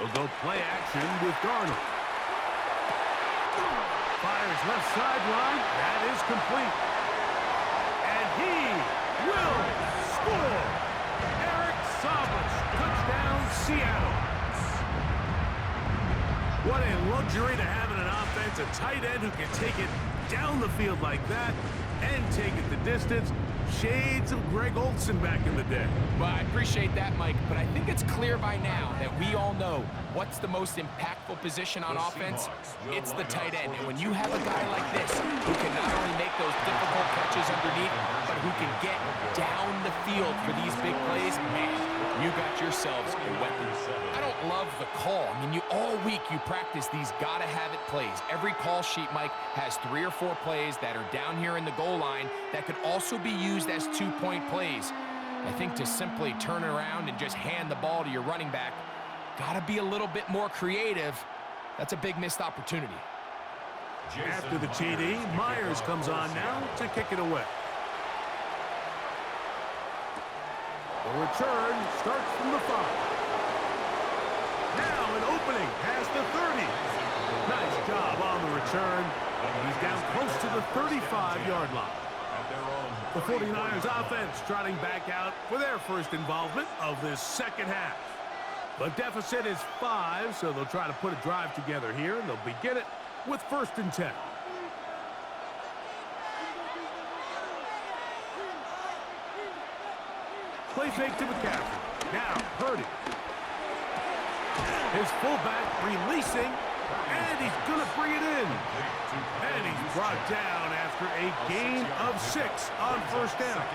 They'll go play action with Darnold. Fires left sideline. That is complete. And he will score. Eric Sabas, touchdown Seattle. What a luxury to have in an offense, a tight end who can take it down the field like that and take it the distance. Shades of Greg Olsen back in the day. Well, I appreciate that, Mike, but I think it's clear by now that we all know what's the most impactful position on offense. It's the tight end. And when you have a guy like this who can not only make those difficult catches underneath, but who can get down the field for these big plays, man, you got yourselves a weapon. I don't love the call. I mean, all week you practice these gotta-have-it plays. Every call sheet, Mike, has 3 or 4 plays that are down here in the goal line that could also be used as 2-point plays. I think to simply turn around and just hand the ball to your running back, gotta be a little bit more creative. That's a big missed opportunity. After the TD, Myers comes on now to kick it away. The return starts from the 5. Now an opening past the 30. Nice job on the return. He's down close to the 35-yard line. The 49ers offense trotting back out for their first involvement of this second half. The deficit is 5, so they'll try to put a drive together here, and they'll begin it with 1st and 10. Play fake to McCaffrey. Now Purdy. His fullback releasing, and he's going to bring it in. And he's brought down after a gain of 6 on 1st down.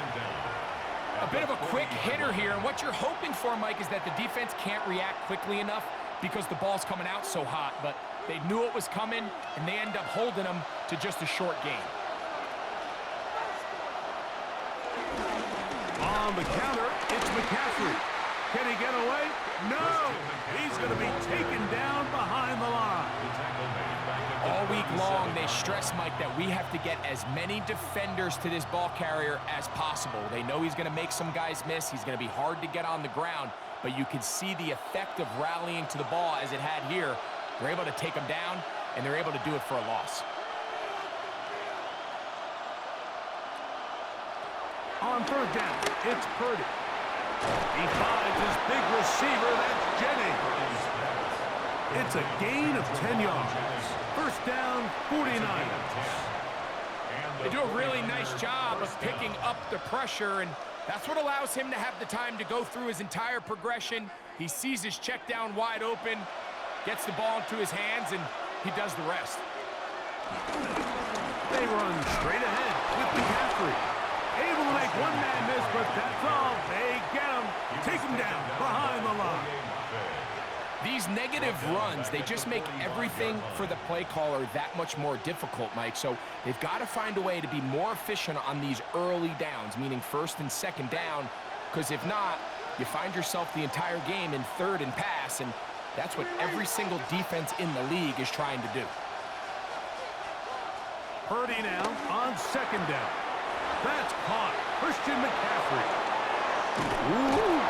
A bit of a quick hitter here, and what you're hoping for, Mike, is that the defense can't react quickly enough because the ball's coming out so hot, but they knew it was coming, and they end up holding them to just a short gain. On the counter, it's McCaffrey. Can he get away? No! He's going to be taken down behind the line. All week long, they stress, Mike, that we have to get as many defenders to this ball carrier as possible. They know he's going to make some guys miss. He's going to be hard to get on the ground, but you can see the effect of rallying to the ball as it had here. They're able to take him down, and they're able to do it for a loss. On 3rd down, it's Purdy. He finds his big receiver, that's Jennings. It's a gain of 10 yards. 1st down, 49ers. They do a really nice job of picking up the pressure, and that's what allows him to have the time to go through his entire progression. He sees his check down wide open, gets the ball into his hands, and he does the rest. They run straight ahead with McCaffrey. Able to make one man miss, but that's all. They get him, take him down behind the line. These negative runs, they just make everything for the play caller that much more difficult, Mike. So they've got to find a way to be more efficient on these early downs, meaning 1st and 2nd down, because if not, you find yourself the entire game in 3rd and pass, and that's what every single defense in the league is trying to do. Purdy now on 2nd down. That's caught. Christian McCaffrey. Ooh.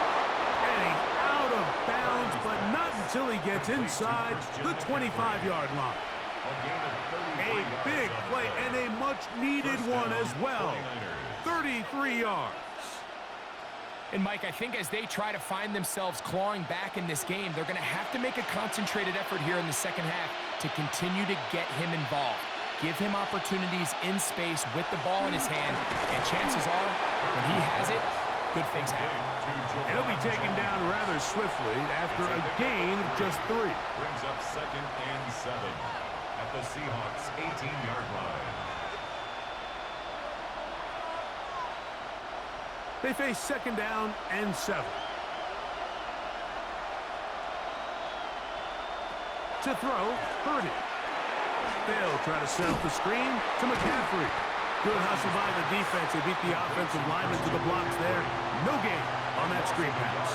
And he's out of bounds, but not until he gets inside the 25-yard line. A big play and a much-needed one as well. 33 yards. And, Mike, I think as they try to find themselves clawing back in this game, they're going to have to make a concentrated effort here in the second half to continue to get him involved. Give him opportunities in space with the ball in his hand, and chances are, when he has it, good things happen. He'll be taken down rather swiftly after a gain of just 3. Brings up 2nd and 7 at the Seahawks 18-yard line. They face 2nd down and 7. To throw, Purdy. They'll try to set up the screen to McCaffrey. Good hustle by the defense. They beat the offensive lineman to the blocks there. No gain on that screen pass.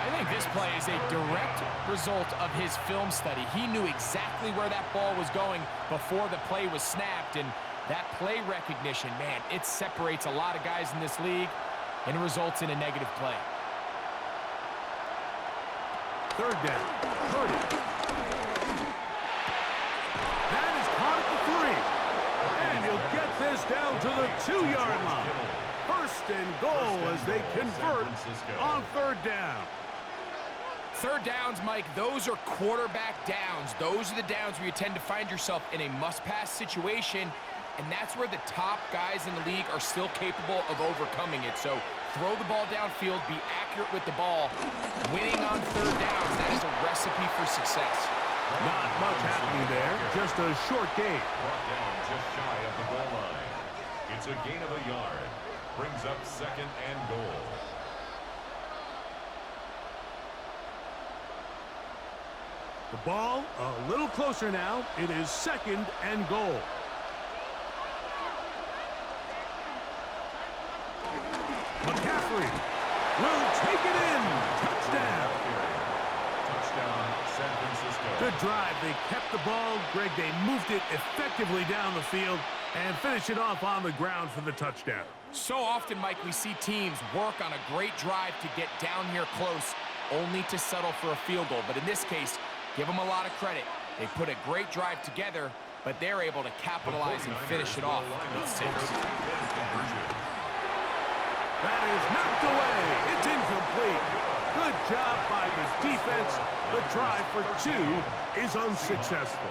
I think this play is a direct result of his film study. He knew exactly where that ball was going before the play was snapped, and that play recognition, man, it separates a lot of guys in this league and results in a negative play. Third down. Purdy. That is caught at the 3. And he'll get this down to the 2-yard line. First and goal as they convert on third down. Third downs, Mike, those are quarterback downs. Those are the downs where you tend to find yourself in a must-pass situation, and that's where the top guys in the league are still capable of overcoming it. So throw the ball downfield, be accurate with the ball. Winning on third downs, that is a recipe for success. Not much happening there, just a short gain. Brought down just shy of the goal line. It's a gain of a yard. Brings up second and goal. The ball a little closer now. It is second and goal. McCaffrey will take it in. Touchdown. Touchdown, San Francisco. Good drive. They kept the ball. Greg, they moved it effectively down the field and finish it off on the ground for the touchdown. So often, Mike, we see teams work on a great drive to get down here close, only to settle for a field goal. But in this case, give them a lot of credit. They put a great drive together, but they're able to capitalize and finish it off with 6. That is knocked away. It's incomplete. Good job by the defense. The try for 2 is unsuccessful.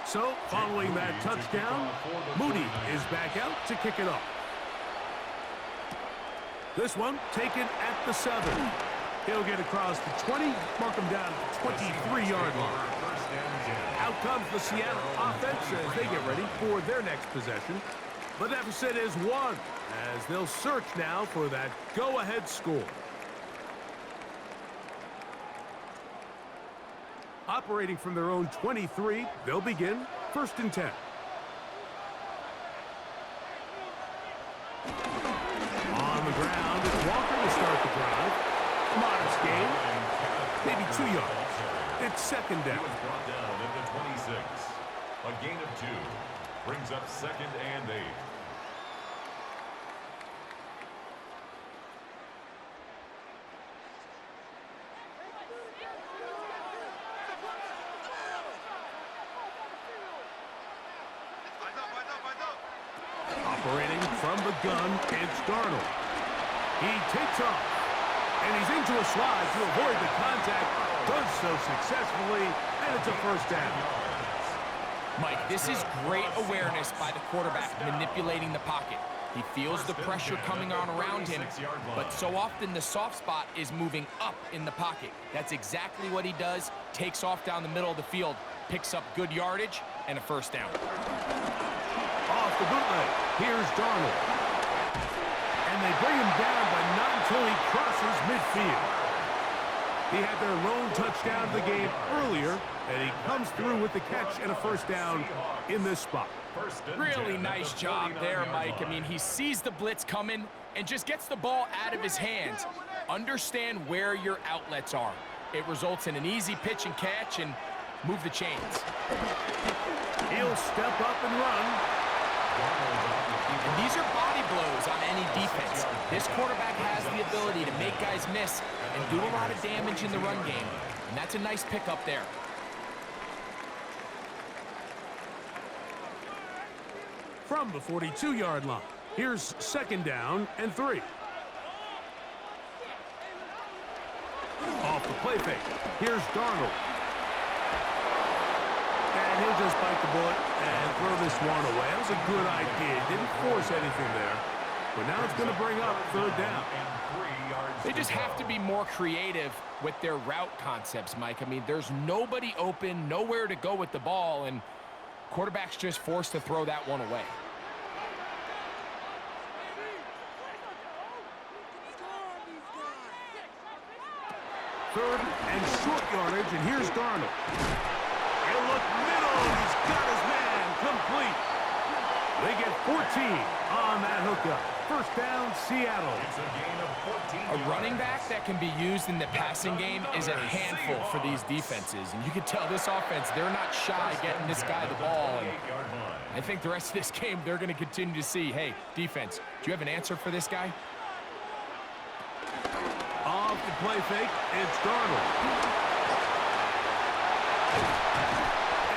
So, following that touchdown, Moody is back out to kick it off. This one taken at the 7. He'll get across the 20, mark him down at the 23-yard line. Out comes the Seattle offense as they get ready for their next possession. The deficit is 1 as they'll search now for that go-ahead score. Operating from their own 23, they'll begin 1st and 10. On the ground, it's Walker to start the drive. A modest gain, maybe 2 yards. It's 2nd down. He was brought down at the 26. A gain of 2 brings up 2nd and 8. Operating from the gun, it's Darnold. He takes off, and he's into a slide to avoid the contact. Does so successfully, and it's a 1st down. Mike, this is great awareness by the quarterback manipulating the pocket. He feels the pressure coming on around him, but so often the soft spot is moving up in the pocket. That's exactly what he does. Takes off down the middle of the field, picks up good yardage, and a 1st down. Off the bootleg, here's Darnold. And they bring him down, but not until he crosses midfield. He had their lone touchdown of the game earlier, and he comes through with the catch and a 1st down in this spot. Really nice job there, Mike. I mean, he sees the blitz coming and just gets the ball out of his hands. Understand where your outlets are. It results in an easy pitch and catch and move the chains. He'll step up and run. And these are body blows on any defense. This quarterback has the ability to make guys miss and do a lot of damage in the run game. And that's a nice pickup there. From the 42-yard line, here's 2nd down and 3. Off the play fake, here's Darnold. And he'll just bite the bullet and throw this one away. That was a good idea. Didn't force anything there. But now it's going to bring up 3rd down. They just have to be more creative with their route concepts, Mike. I mean, there's nobody open, nowhere to go with the ball, and quarterback's just forced to throw that one away. Third and short yardage, and here's Darnold. He'll look middle. He's got his man complete. They get 14 on that hookup. First down, Seattle. It's a gain of 14 A running back that can be used in the passing game is a handful for these defenses. And you can tell this offense, they're not shy getting this guy the ball. And I think the rest of this game, they're going to continue to see, hey, defense, do you have an answer for this guy? Off the play fake, it's Darnold.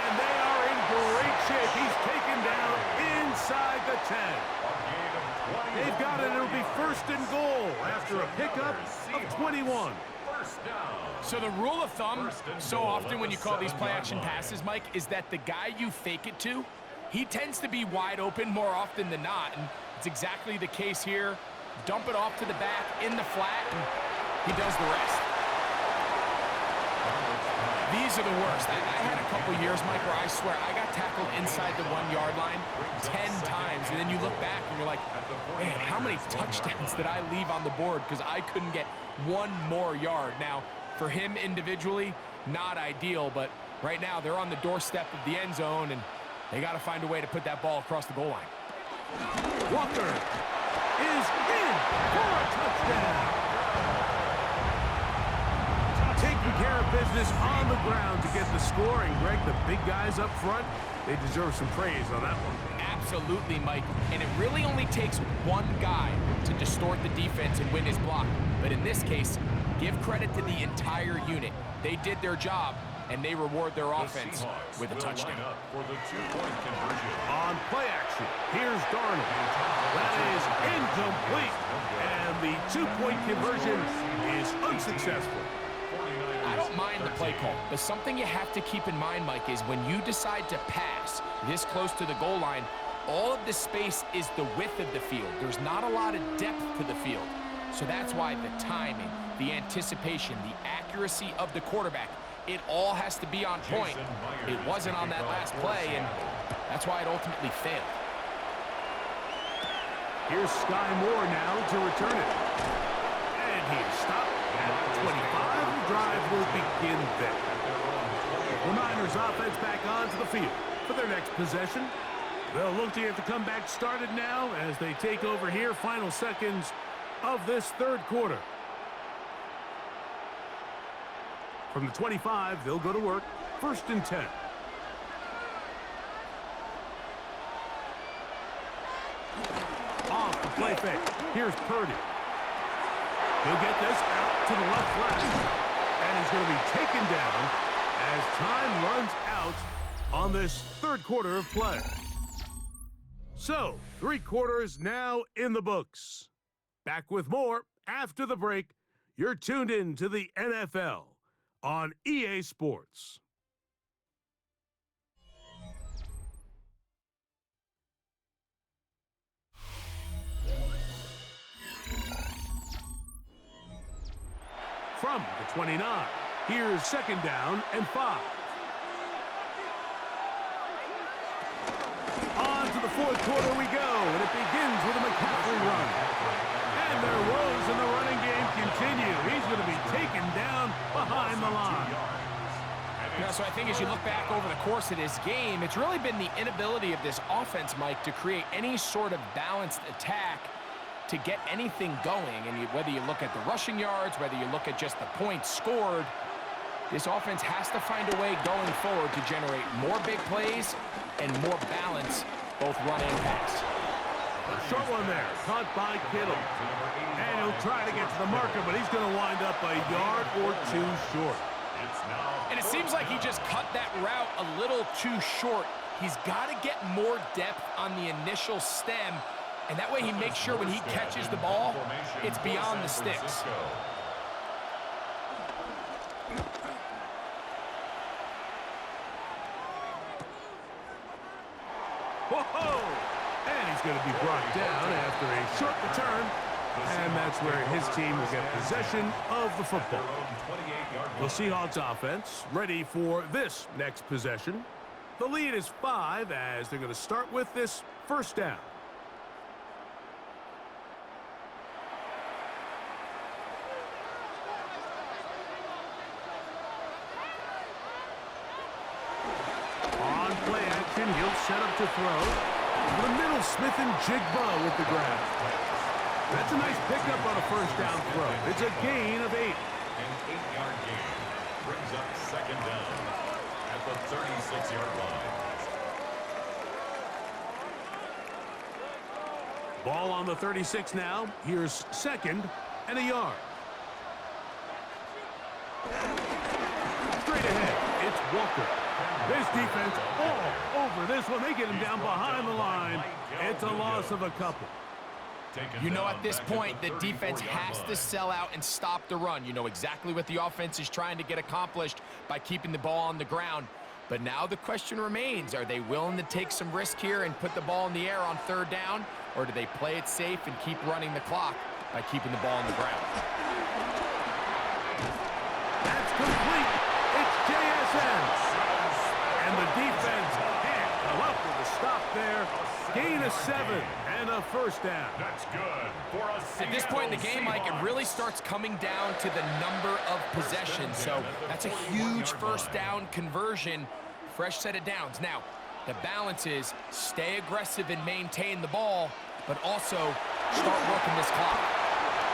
And they are in great shape. He's taken down inside the 10. They've got it. It'll be first and goal after a pickup of 21. So the rule of thumb, so often when you call these play-action passes, Mike, is that the guy you fake it to, he tends to be wide open more often than not, and it's exactly the case here. Dump it off to the back in the flat, and he does the rest. These are the worst. I had a couple years, Mike, where I swear I got tackled inside the 1-yard line 10 times, and then you look back and you're like, man, how many touchdowns did I leave on the board because I couldn't get one more yard? Now, for him individually, not ideal, but right now they're on the doorstep of the end zone, and they got to find a way to put that ball across the goal line. Walker is in for a touchdown. Taking care of business on the ground to get the score. And, Greg, the big guys up front, they deserve some praise on that one. Absolutely, Mike. And it really only takes one guy to distort the defense and win his block. But in this case, give credit to the entire unit. They did their job, and they reward their offense with a touchdown. For the 2-point conversion. On play action, here's Darnold. That is incomplete. And the 2-point conversion is unsuccessful. I don't mind the play call, but something you have to keep in mind, Mike, is when you decide to pass this close to the goal line, all of the space is the width of the field. There's not a lot of depth to the field. So that's why the timing, the anticipation, the accuracy of the quarterback, it all has to be on point. It wasn't on that last play, and that's why it ultimately failed. Here's Sky Moore now to return it. And he is stopped at the 25. The drive will begin there. The Niners offense back onto the field for their next possession. They'll look to get the comeback started now as they take over here. Final seconds of this third quarter. From the 25, they'll go to work. First and 10. Off the play fake. Here's Purdy. He'll get this out to the left flat. And he's going to be taken down as time runs out on this third quarter of play. So, 3 quarters now in the books. Back with more after the break. You're tuned in to the NFL on EA Sports. From the 29, here's second down and 5. On to the fourth quarter we go, and it begins with a McCaffrey run. And their woes in the running game continue. He's going to be taken down behind the line. You know, so I think as you look back over the course of this game, it's really been the inability of this offense, Mike, to create any sort of balanced attack to get anything going. And whether you look at the rushing yards, whether you look at just the points scored, this offense has to find a way going forward to generate more big plays and more balance, both run and pass. A short one there, caught by Kittle. And he'll try to get to the marker, but he's going to wind up a yard or 2 short. And it seems like he just cut that route a little too short. He's got to get more depth on the initial stem, and that way he makes sure when he catches the ball, it's beyond the sticks. Whoa! And he's going to be brought down after a short return. And that's where his team will get possession of the football. The Seahawks offense ready for this next possession. The lead is 5 as they're going to start with this first down. On play action, he'll set up to throw. The middle, Smith and Jigba with the grab. That's a nice pickup on a first down throw. It's a gain of 8. An 8-yard gain brings up second down at the 36-yard line. Ball on the 36 now. Here's second and a yard. Straight ahead, it's Walker. This defense all over this one. They get him down behind the line. It's a loss of a couple. You know, at this point, the defense has to sell out and stop the run. You know exactly what the offense is trying to get accomplished by keeping the ball on the ground. But now the question remains, are they willing to take some risk here and put the ball in the air on third down? Or do they play it safe and keep running the clock by keeping the ball on the ground? That's complete. It's JSN. And the defense can't come up with a stop there. Gain of 7 and a first down. That's good for a At this point in the game, Mike, it really starts coming down to the number of possessions. So that's a huge first down conversion. Fresh set of downs. Now, the balance is stay aggressive and maintain the ball, but also start working this clock.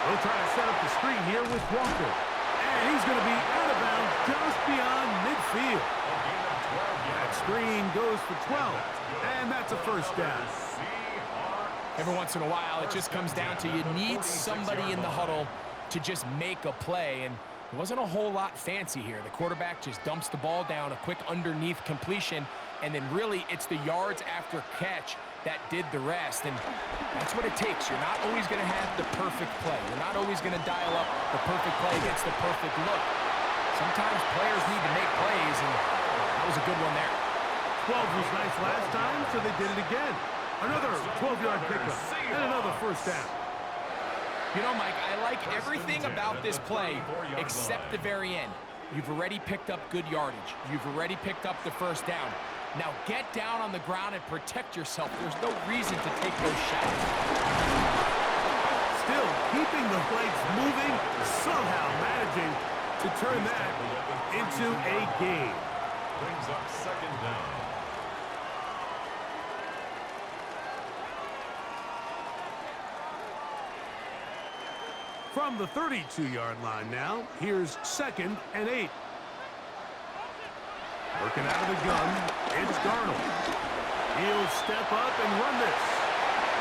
We'll try to set up the screen here with Walker. And he's going to be out of bounds just beyond midfield. That screen goes for 12, and that's a first down. Every once in a while, it just comes down to you need somebody in the huddle to just make a play, and it wasn't a whole lot fancy here. The quarterback just dumps the ball down, a quick underneath completion, and then really it's the yards after catch that did the rest, and that's what it takes. You're not always going to have the perfect play. You're not always going to dial up the perfect play against the perfect look. Sometimes players need to make plays, and that was a good one there. 12 was nice last time, so they did it again. Another 12-yard pickup and another first down. You know, Mike, I like everything about this play except the very end. You've already picked up good yardage. You've already picked up the first down. Now get down on the ground and protect yourself. There's no reason to take those shots. Still keeping the legs moving, somehow managing to turn that into a gain. Brings up second down. From the 32-yard line now, here's second and 8. Working out of the gun, it's Darnold. He'll step up and run this.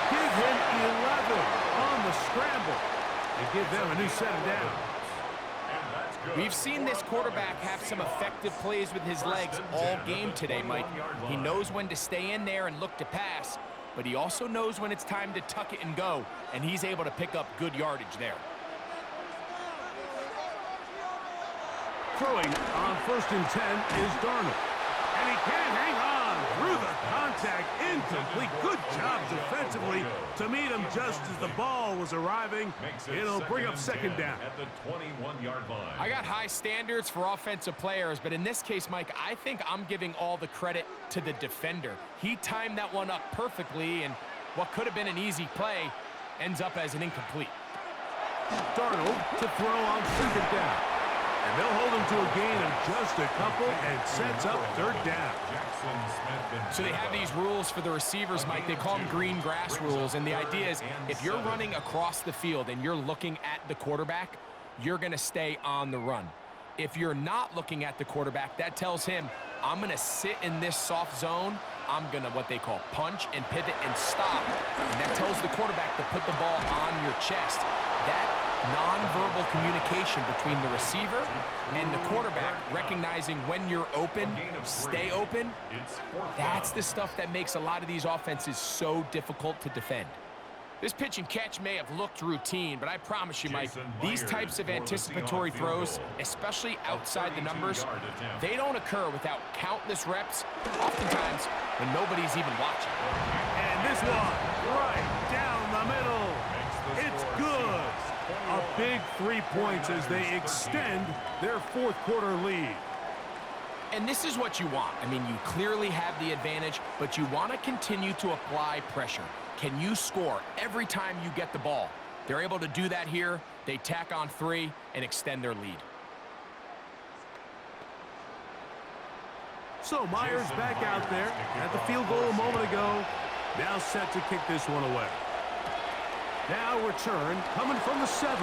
Give him 11 on the scramble and give them a new set of downs. We've seen this quarterback have some effective plays with his legs all game today, Mike. He knows when to stay in there and look to pass, but he also knows when it's time to tuck it and go, and he's able to pick up good yardage there. Throwing on 1st and 10 is Darnold. And he can't hang on through the contact. Incomplete. Good job defensively to meet him just as the ball was arriving. It'll bring up second down. At the 21-yard line. I got high standards for offensive players, but in this case, Mike, I think I'm giving all the credit to the defender. He timed that one up perfectly, and what could have been an easy play ends up as an incomplete. Darnold to throw on second down. And they'll hold him to a gain of just a couple and sets up third down. So they have these rules for the receivers, Mike. They call them green grass rules. And the idea is if you're running across the field and you're looking at the quarterback, you're going to stay on the run. If you're not looking at the quarterback, that tells him, I'm going to sit in this soft zone. I'm going to what they call punch and pivot and stop. And that tells the quarterback to put the ball on your chest. That non-verbal communication between the receiver and the quarterback, recognizing when you're open, stay open, that's the stuff that makes a lot of these offenses so difficult to defend. This pitch and catch may have looked routine, but I promise you, Mike, these types of anticipatory throws, especially outside the numbers, they don't occur without countless reps, oftentimes when nobody's even watching. And this one, right down the middle. It's good. A big 3 points as they extend their fourth quarter lead. And this is what you want. I mean, you clearly have the advantage, but you want to continue to apply pressure. Can you score every time you get the ball? They're able to do that here. They tack on 3 and extend their lead. So Myers back out there at the field goal a moment ago. Now set to kick this one away. Now return coming from the 7.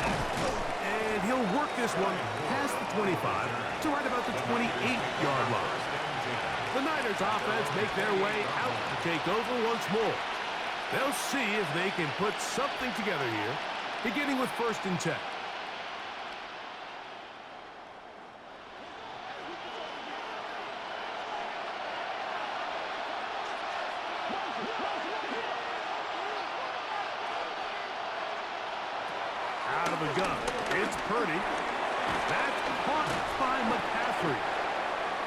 And he'll work this one past the 25 to right about the 28-yard line. The Niners offense make their way out to take over once more. They'll see if they can put something together here, beginning with 1st and 10. Out of the gun, it's Purdy. That's caught by McCaffrey.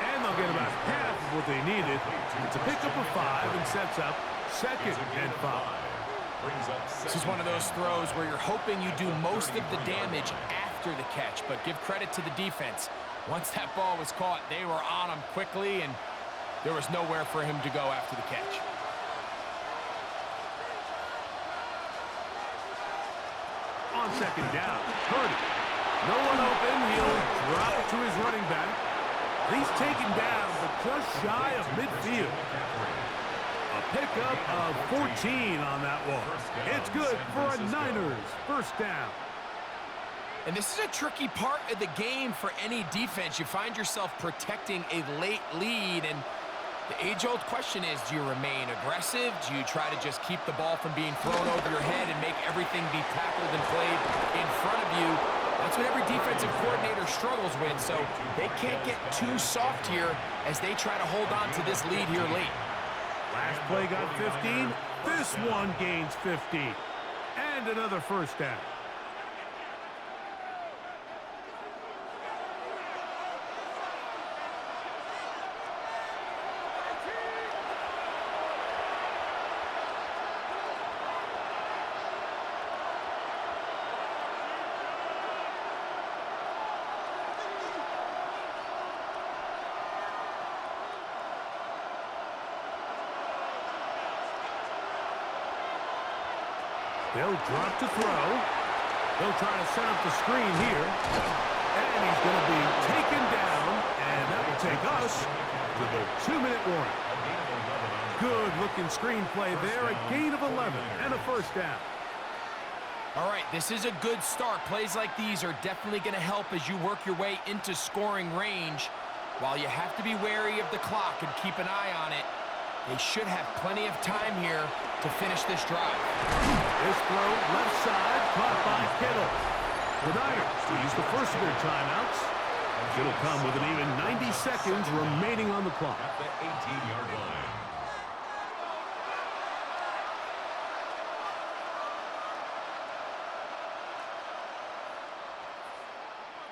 And they'll get about half of what they needed. It's a pickup of 5 and sets up 2nd and 5. This is one of those throws where you're hoping you do most of the damage after the catch, but give credit to the defense. Once that ball was caught, they were on him quickly, and there was nowhere for him to go after the catch. On 2nd down, Purdy. No one open. He'll drop it to his running back. He's taken down, but just shy of midfield. A pickup of 14 on that one. It's good for a Niners 1st down. And this is a tricky part of the game for any defense. You find yourself protecting a late lead, and the age-old question is, do you remain aggressive? Do you try to just keep the ball from being thrown over your head and make everything be tackled and played in front of you? That's what every defensive coordinator struggles with, so they can't get too soft here as they try to hold on to this lead here late. Last play got 15. This one gains 15. And another 1st down. They'll drop to throw. They'll try to set up the screen here. And he's going to be taken down. And that will take us to the 2-minute warning. Good-looking screenplay there. A gain of 11 and a 1st down. All right, this is a good start. Plays like these are definitely going to help as you work your way into scoring range. While you have to be wary of the clock and keep an eye on it, they should have plenty of time here to finish this drive. This throw left side caught by Kittle. The Niners use the first of their timeouts. It'll come with an even 90 seconds remaining on the clock. At the 18-yard line.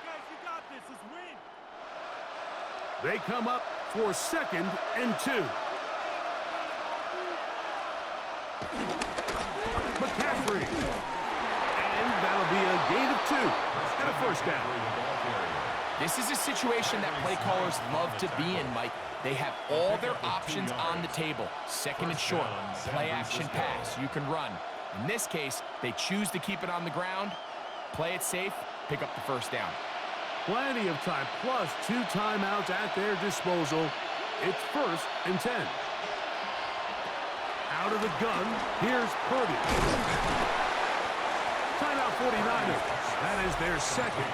Guys, you got this. Let's win. They come up for 2nd and 2. McCaffrey. And that'll be a gain of 2 and a 1st down. This is a situation that play callers love to be in, Mike. They have all their options on the table. 2nd and short, play action pass, you can run. In this case, they choose to keep it on the ground, play it safe, pick up the 1st down. Plenty of time, plus 2 timeouts at their disposal. It's 1st and 10. Out of the gun, here's Purdy. Timeout 49ers. That is their 2nd.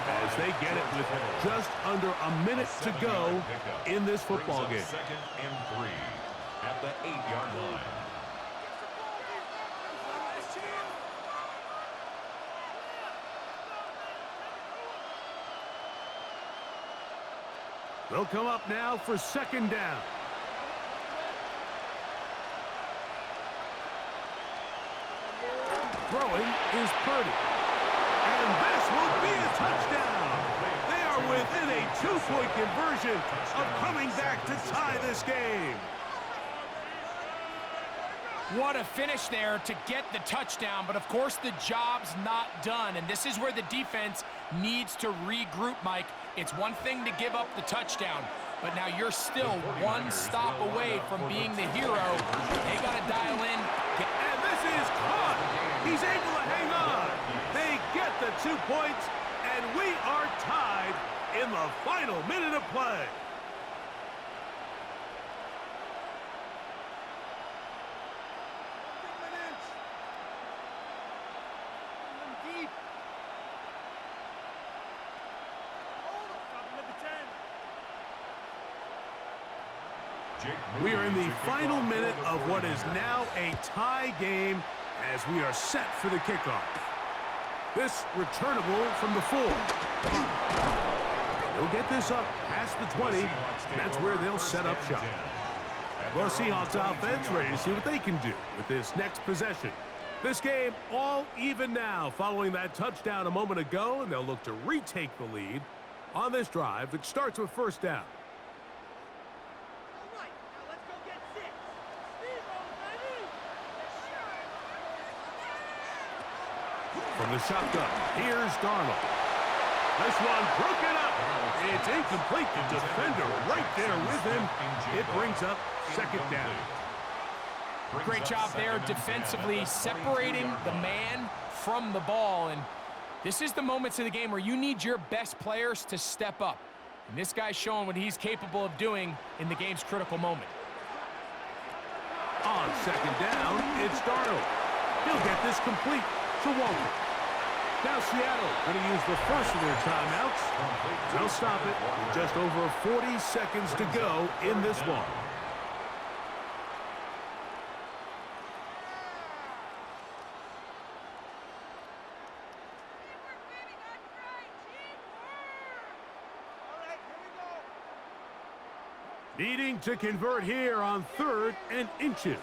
As they get it with just under a minute to go in this football game. 2nd and 3 at the 8-yard line. They'll come up now for 2nd down. Throwing is Purdy. And this will be a touchdown. They are within a 2-point conversion of coming back to tie this game. What a finish there to get the touchdown, but of course the job's not done, and this is where the defense needs to regroup, Mike. It's one thing to give up the touchdown, but now you're still one stop away from being the hero. They got to dial in. And this is caught. He's able to hang on. They get the 2 points, and we are tied in the final minute of play. We are in the final minute of what is now a tie game as we are set for the kickoff. This returnable from the 4. They'll get this up past the 20. And that's where they'll set up shop. Well, Seahawks offense ready to see what they can do with this next possession. This game all even now following that touchdown a moment ago, and they'll look to retake the lead on this drive that starts with first down. From the shotgun, here's Darnold. This one broken up. It's incomplete. The defender right there with him. It brings up second down. Great job there defensively, separating the man from the ball. And this is the moments of the game where you need your best players to step up. And this guy's showing what he's capable of doing in the game's critical moment. On second down, it's Darnold. He'll get this complete to Walker. Now Seattle going to use the first of their timeouts. They'll stop it with just over 40 seconds to go in this one. Needing to convert here on 3rd and inches.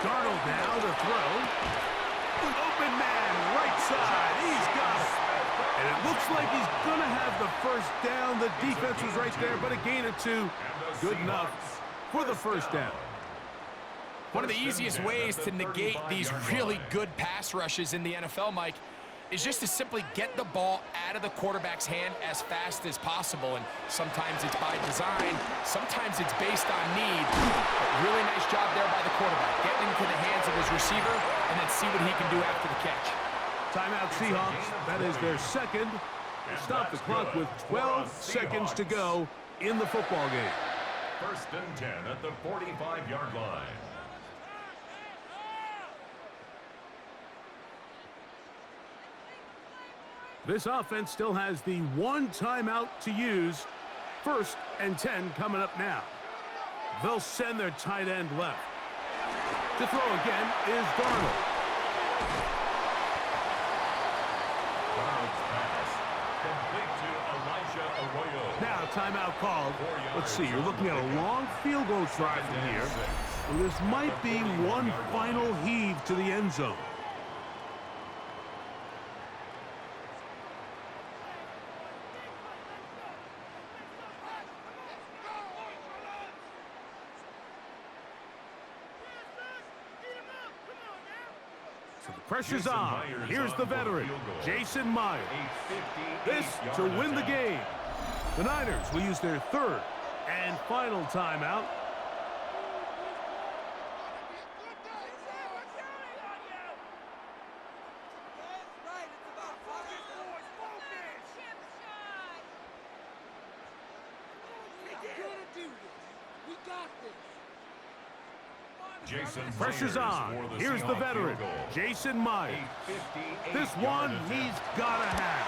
Darnold now to throw. Open man, right side. He's got it. And it looks like he's going to have the first down. The defense was right there, but a gain of 2. Good enough for the first down. One of the easiest ways to negate these really good pass rushes in the NFL, Mike, is just to simply get the ball out of the quarterback's hand as fast as possible. And sometimes it's by design, sometimes it's based on need. But really nice job there by the quarterback, getting into the hands of his receiver and then see what he can do after the catch. Timeout Seahawks. That is their second. They stop the clock with 12 seconds to go in the football game. 1st and 10 at the 45-yard line. This offense still has the 1 timeout to use. 1st and 10 coming up now. They'll send their tight end left. To throw again is Darnold. Darnold's pass complete to Elijah Arroyo. Now timeout called. Let's see, you're looking at a long field goal try from here. And this might be one final heave to the end zone. So the pressure's on. Here's the veteran, Jason Myers. This to win the game. The Niners will use their 3rd and final timeout. Pressure's on. Here's the veteran, Jason Myers. This one he's got to have.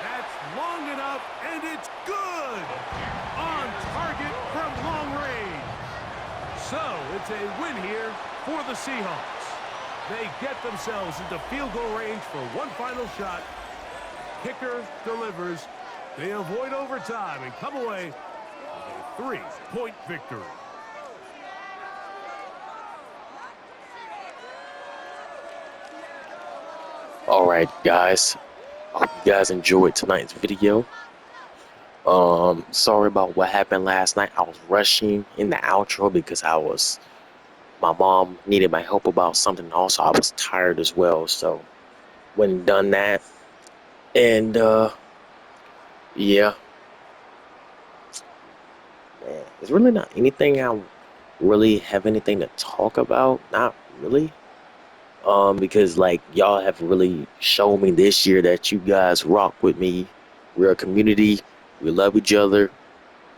That's long enough, and it's good. On target from long range. So it's a win here for the Seahawks. They get themselves into field goal range for one final shot. Kicker delivers. They avoid overtime and come away with a 3-point victory. Alright guys, I hope you guys enjoyed tonight's video. Sorry about what happened last night. I was rushing in the outro because my mom needed my help about something. Also, I was tired as well, so went and done that. And yeah, man, there's really not anything I really have anything to talk about. Not really. Because like y'all have really shown me this year that you guys rock with me. We're a community. We love each other.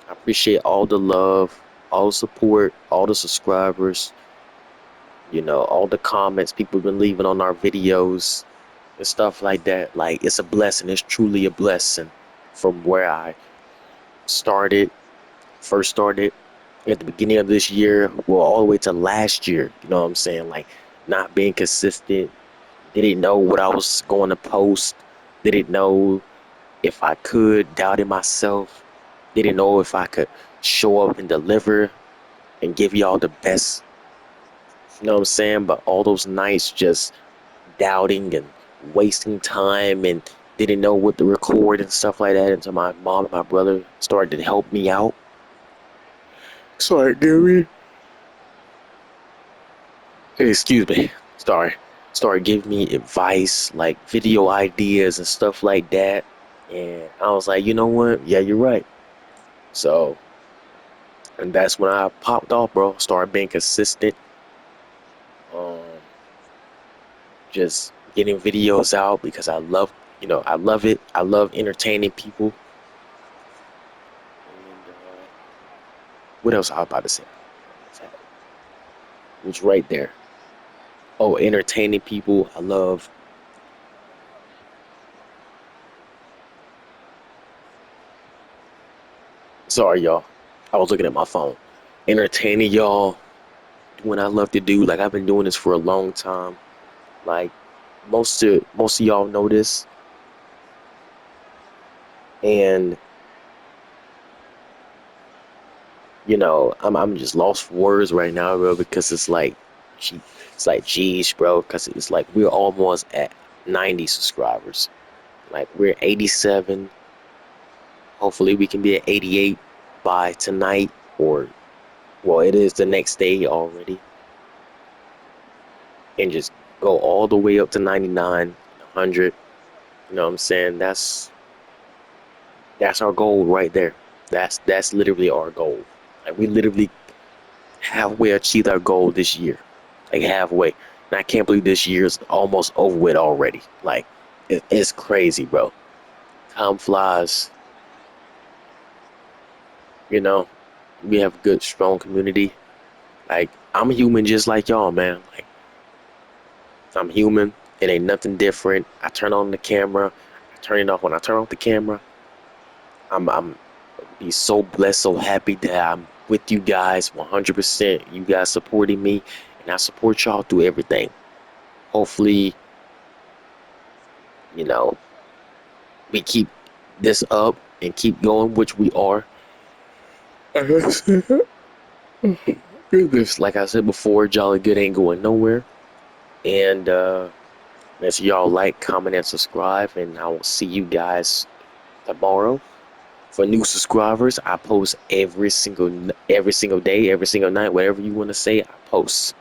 I appreciate all the love, all the support, all the subscribers, you know, all the comments people have been leaving on our videos and stuff like that. Like, it's a blessing. It's truly a blessing. from where I started, first started at the beginning of this year, well, all the way to last year. You know what I'm saying? Like, not being consistent, didn't know what I was going to post, didn't know if I could, doubted myself, didn't know if I could show up and deliver and give y'all the best, you know what I'm saying? But all those nights just doubting and wasting time and didn't know what to record and stuff like that until my mom and my brother started to help me out. Sorry, Gary. Hey, excuse me. Sorry. Started giving me advice, like video ideas and stuff like that. And I was like, you know what? Yeah, you're right. So, and that's when I popped off, bro. Started being consistent. Um, just getting videos out because I love, I love it. I love entertaining people. And what else I was about to say? It was right there. Oh, entertaining people. I love. Sorry, y'all. I was looking at my phone. Entertaining y'all. Doing what I love to do. Like, I've been doing this for a long time. Like, most of y'all know this. And I'm just lost for words right now, bro, because it's like, geez, bro, because it's like we're almost at 90 subscribers. Like, we're 87. Hopefully, we can be at 88 by tonight, or, well, it is the next day already, and just go all the way up to 99, 100. You know what I'm saying? That's our goal right there. That's literally our goal. Like, we literally halfway achieved our goal this year. Like, halfway. And I can't believe this year's almost over with already. Like, it's crazy, bro. Time flies. You know, we have a good, strong community. Like, I'm human just like y'all, man. Like, I'm human. It ain't nothing different. I turn on the camera. I turn it off. When I turn off the camera, I'm be so blessed, so happy that I'm with you guys 100%. You guys supporting me, and I support y'all through everything. Hopefully, you know, we keep this up and keep going, which we are. Goodness, like I said before, Jolly Good ain't going nowhere. And make sure y'all like, comment, and subscribe. And I will see you guys tomorrow. For new subscribers, I post every single day, every single night, whatever you want to say, I post.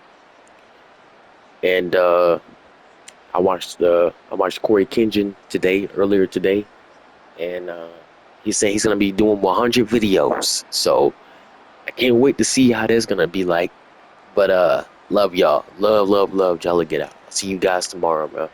And I watched Corey Kinjan earlier today, and he said he's gonna be doing 100 videos. So I can't wait to see how that's gonna be like. But love y'all, love, Jolly Get Out. See you guys tomorrow, bro.